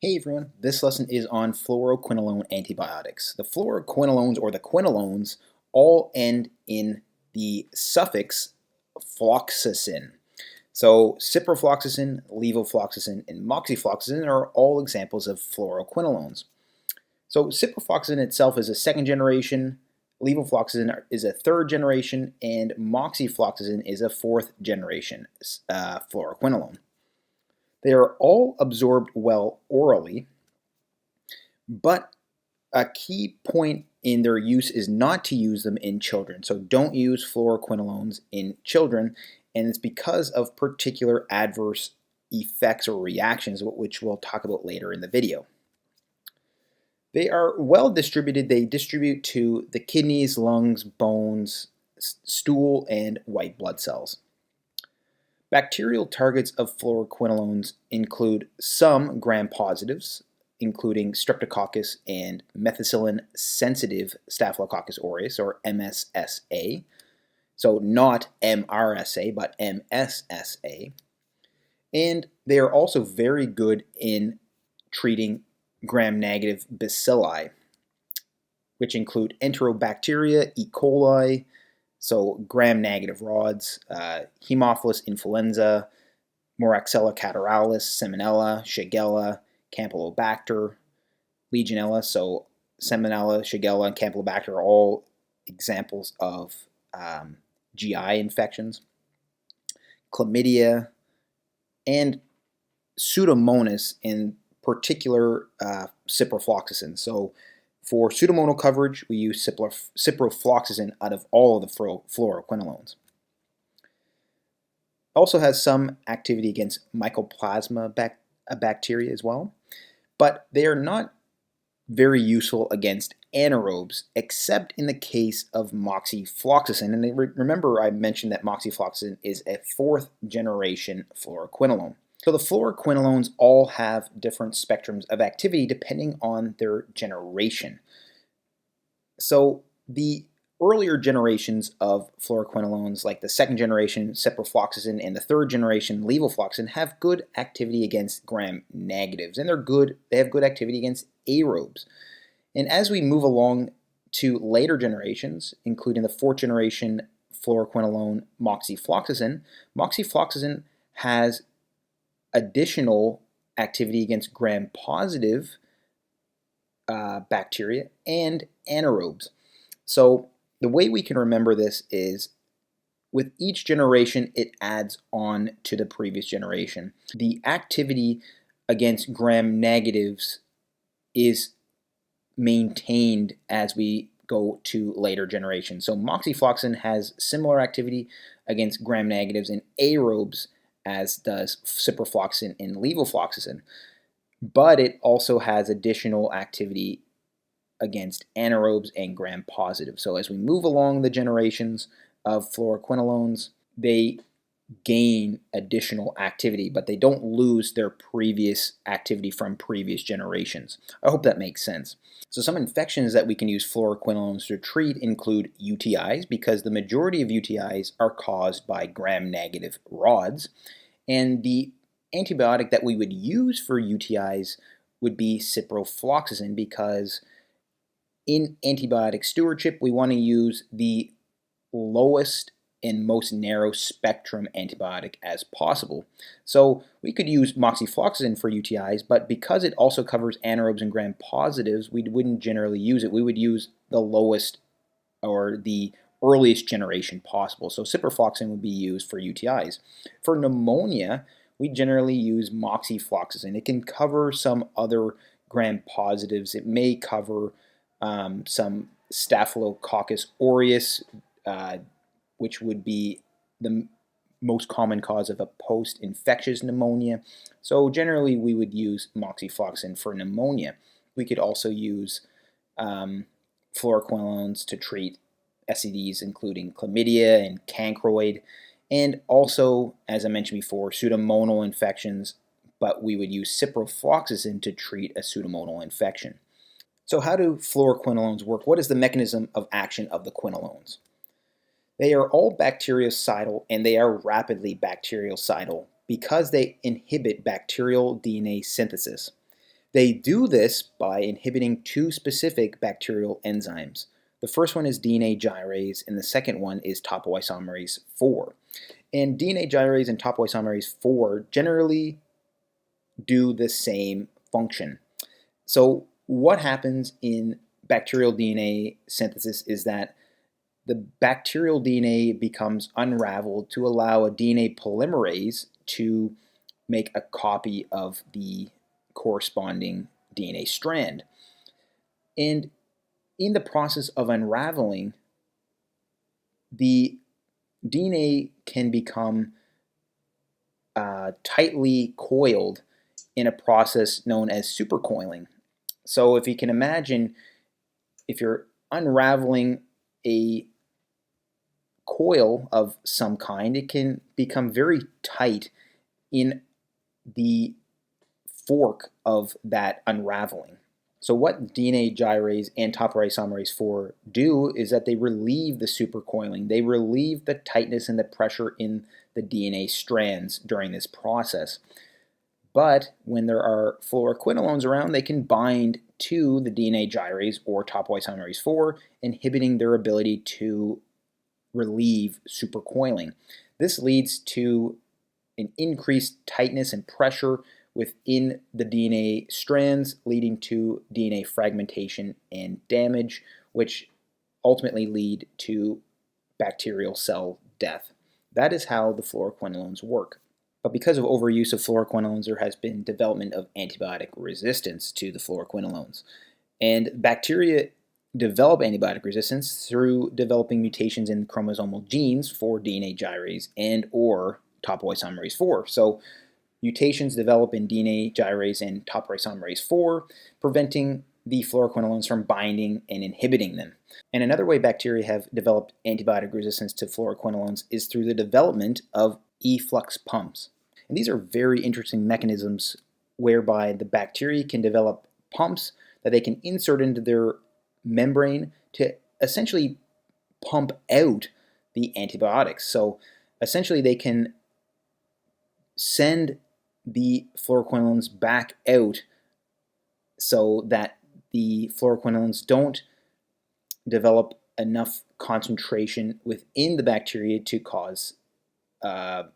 Hey everyone, this lesson is on fluoroquinolone antibiotics. The fluoroquinolones or the quinolones all end in the suffix floxacin. So ciprofloxacin, levofloxacin, and moxifloxacin are all examples of fluoroquinolones. So ciprofloxacin itself is a second generation, levofloxacin is a third generation, and moxifloxacin is a fourth generation fluoroquinolone. They are all absorbed well orally, but a key point in their use is not to use them in children. So don't use fluoroquinolones in children, and it's because of particular adverse effects or reactions, which we'll talk about later in the video. They are well distributed. They distribute to the kidneys, lungs, bones, stool, and white blood cells. Bacterial targets of fluoroquinolones include some gram-positives, including Streptococcus and methicillin-sensitive Staphylococcus aureus, or MSSA. So not MRSA, but MSSA. And they are also very good in treating gram-negative bacilli, which include Enterobacteria, E. coli, so gram-negative rods, Haemophilus influenza, Moraxella catarrhalis, Salmonella, Shigella, Campylobacter, Legionella, so Salmonella, Shigella, and Campylobacter are all examples of GI infections. Chlamydia, and Pseudomonas, in particular ciprofloxacin. So for pseudomonal coverage, we use ciprofloxacin out of all of the fluoroquinolones. Also has some activity against Mycoplasma bacteria as well, but they are not very useful against anaerobes, except in the case of moxifloxacin. And remember I mentioned that moxifloxacin is a fourth generation fluoroquinolone. So the fluoroquinolones all have different spectrums of activity depending on their generation. So the earlier generations of fluoroquinolones, like the second generation ciprofloxacin and the third generation levofloxacin, have good activity against gram-negatives, and they have good activity against aerobes. And as we move along to later generations, including the fourth generation fluoroquinolone moxifloxacin, moxifloxacin has additional activity against gram-positive bacteria and anaerobes. So the way we can remember this is with each generation it adds on to the previous generation. The activity against gram-negatives is maintained as we go to later generations. So moxifloxacin has similar activity against gram-negatives and aerobes as does ciprofloxacin and levofloxacin, but it also has additional activity against anaerobes and gram-positive. So as we move along the generations of fluoroquinolones, they gain additional activity, but they don't lose their previous activity from previous generations. I hope that makes sense. So some infections that we can use fluoroquinolones to treat include UTIs, because the majority of UTIs are caused by gram-negative rods, and the antibiotic that we would use for UTIs would be ciprofloxacin, because in antibiotic stewardship we want to use the lowest and most narrow spectrum antibiotic as possible. So we could use moxifloxacin for UTIs, but because it also covers anaerobes and gram-positives, we wouldn't generally use it. We would use the lowest or the earliest generation possible. So ciprofloxacin would be used for UTIs. For pneumonia, we generally use moxifloxacin. It can cover some other gram-positives. It may cover some Staphylococcus aureus, which would be the most common cause of a post-infectious pneumonia. So generally we would use moxifloxacin for pneumonia. We could also use fluoroquinolones to treat STDs, including chlamydia and cancroid, and also, as I mentioned before, pseudomonal infections, but we would use ciprofloxacin to treat a pseudomonal infection. So how do fluoroquinolones work? What is the mechanism of action of the quinolones? They are all bactericidal, and they are rapidly bactericidal because they inhibit bacterial DNA synthesis. They do this by inhibiting two specific bacterial enzymes. The first one is DNA gyrase, and the second one is topoisomerase 4. And DNA gyrase and topoisomerase 4 generally do the same function. So what happens in bacterial DNA synthesis is that the bacterial DNA becomes unraveled to allow a DNA polymerase to make a copy of the corresponding DNA strand. And in the process of unraveling, the DNA can become tightly coiled in a process known as supercoiling. So if you can imagine, if you're unraveling a coil of some kind, it can become very tight in the fork of that unraveling. So what DNA gyrase and topoisomerase 4 do is that they relieve the supercoiling. They relieve the tightness and the pressure in the DNA strands during this process. But when there are fluoroquinolones around, they can bind to the DNA gyrase or topoisomerase 4, inhibiting their ability to relieve supercoiling. This leads to an increased tightness and pressure within the DNA strands, leading to DNA fragmentation and damage, which ultimately lead to bacterial cell death. That is how the fluoroquinolones work. But because of overuse of fluoroquinolones, there has been development of antibiotic resistance to the fluoroquinolones. And bacteria develop antibiotic resistance through developing mutations in chromosomal genes for DNA gyrase and or topoisomerase 4. So mutations develop in DNA gyrase and topoisomerase 4, preventing the fluoroquinolones from binding and inhibiting them. And another way bacteria have developed antibiotic resistance to fluoroquinolones is through the development of efflux pumps. And these are very interesting mechanisms whereby the bacteria can develop pumps that they can insert into their membrane to essentially pump out the antibiotics. So essentially they can send the fluoroquinolones back out so that the fluoroquinolones don't develop enough concentration within the bacteria to cause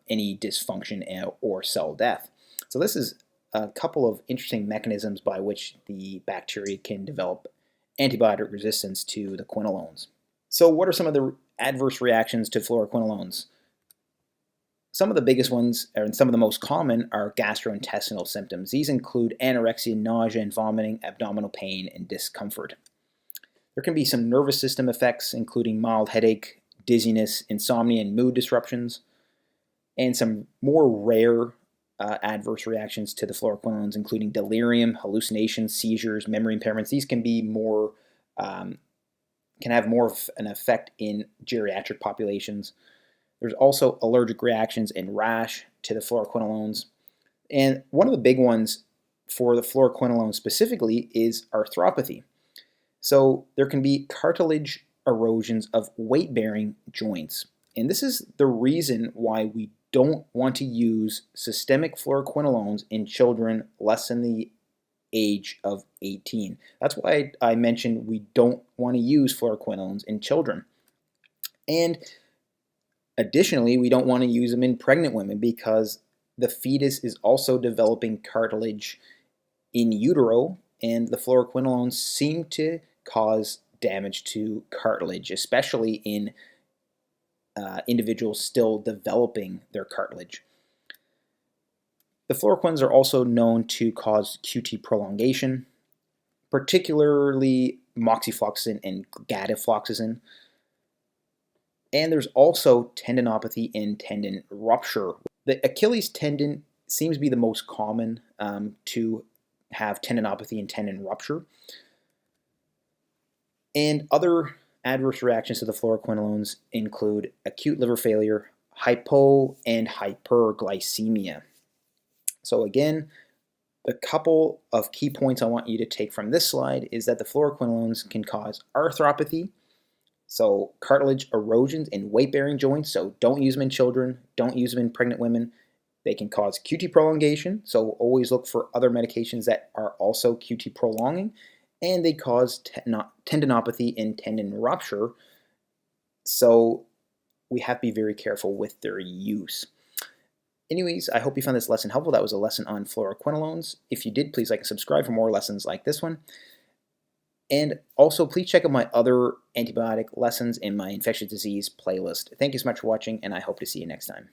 any dysfunction or cell death. So this is a couple of interesting mechanisms by which the bacteria can develop antibiotic resistance to the quinolones. So what are some of the adverse reactions to fluoroquinolones? Some of the biggest ones, and some of the most common, are gastrointestinal symptoms. These include anorexia, nausea and vomiting, abdominal pain, and discomfort. There can be some nervous system effects, including mild headache, dizziness, insomnia, and mood disruptions. And some more rare adverse reactions to the fluoroquinolones, including delirium, hallucinations, seizures, memory impairments. These can be more, can have more of an effect in geriatric populations. There's also allergic reactions and rash to the fluoroquinolones. And one of the big ones for the fluoroquinolones specifically is arthropathy. So there can be cartilage erosions of weight-bearing joints. And this is the reason why we don't want to use systemic fluoroquinolones in children less than the age of 18. That's why I mentioned we don't want to use fluoroquinolones in children. And additionally, we don't want to use them in pregnant women because the fetus is also developing cartilage in utero, and the fluoroquinolones seem to cause damage to cartilage, especially in individuals still developing their cartilage. The fluoroquinolones are also known to cause QT prolongation, particularly moxifloxacin and gadafloxacin. And there's also tendinopathy and tendon rupture. The Achilles tendon seems to be the most common to have tendinopathy and tendon rupture. And other adverse reactions to the fluoroquinolones include acute liver failure, hypo and hyperglycemia. So again, the couple of key points I want you to take from this slide is that the fluoroquinolones can cause arthropathy, so cartilage erosions in weight-bearing joints, so don't use them in children, don't use them in pregnant women. They can cause QT prolongation, so always look for other medications that are also QT prolonging, and they cause tendinopathy and tendon rupture, so we have to be very careful with their use. Anyways, I hope you found this lesson helpful. That was a lesson on fluoroquinolones. If you did, please like and subscribe for more lessons like this one. And also, please check out my other antibiotic lessons in my infectious disease playlist. Thank you so much for watching, and I hope to see you next time.